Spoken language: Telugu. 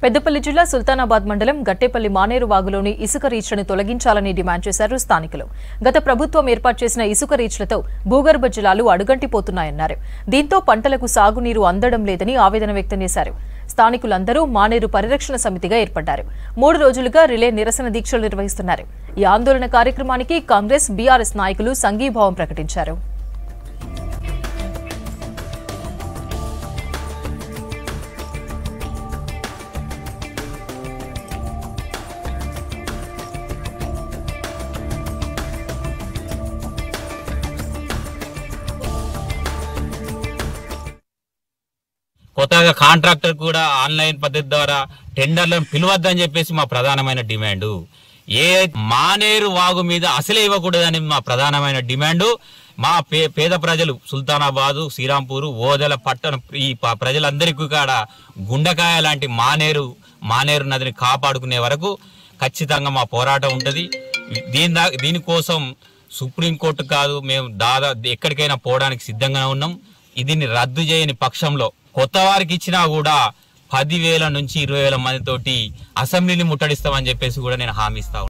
పెద్దపల్లి జిల్లా సుల్తానాబాద్ మండలం గట్టేపల్లి మానేరు వాగులోని ఇసుక రీచ్లను తొలగించాలని డిమాండ్ చేశారు స్థానికులు. గత ప్రభుత్వం ఏర్పాటు చేసిన ఇసుక రీచ్లతో భూగర్భ జలాలు అడుగంటిపోతున్నాయన్నారు. దీంతో పంటలకు సాగునీరు అందడం లేదని ఆవేదన వ్యక్తం చేశారు. స్థానికులందరూ మానేరు పరిరక్షణ సమితిగా ఏర్పడ్డారు. 3 రోజులుగా రిలే నిరసన దీక్షలు నిర్వహిస్తున్నారు. ఈ ఆందోళన కార్యక్రమానికి కాంగ్రెస్, బీఆర్ఎస్ నాయకులు సంఘీభావం ప్రకటించారు. కొత్తగా కాంట్రాక్టర్ కూడా ఆన్లైన్ పద్ధతి ద్వారా టెండర్లను పిలవద్దని చెప్పేసి మా ప్రధానమైన డిమాండ్. ఏ మానేరు వాగు మీద అసలే ఇవ్వకూడదని మా ప్రధానమైన డిమాండ్. మా పేద ప్రజలు సుల్తానాబాదు, శ్రీరాంపూరు, ఓదెల పట్టణం ఈ ప్రజలందరికీ కూడా గుండెకాయ లాంటి మానేరు నదిని కాపాడుకునే వరకు ఖచ్చితంగా మా పోరాటం ఉంటుంది. దీనికోసం సుప్రీంకోర్టు కాదు, మేము ఎక్కడికైనా పోవడానికి సిద్ధంగా ఉన్నాం. దీన్ని రద్దు చేయని పక్షంలో కొత్త వారికి ఇచ్చినా కూడా 10,000 నుంచి 20,000 మందితోటి అసెంబ్లీని ముట్టడిస్తామని చెప్పేసి కూడా నేను హామీ ఇస్తా.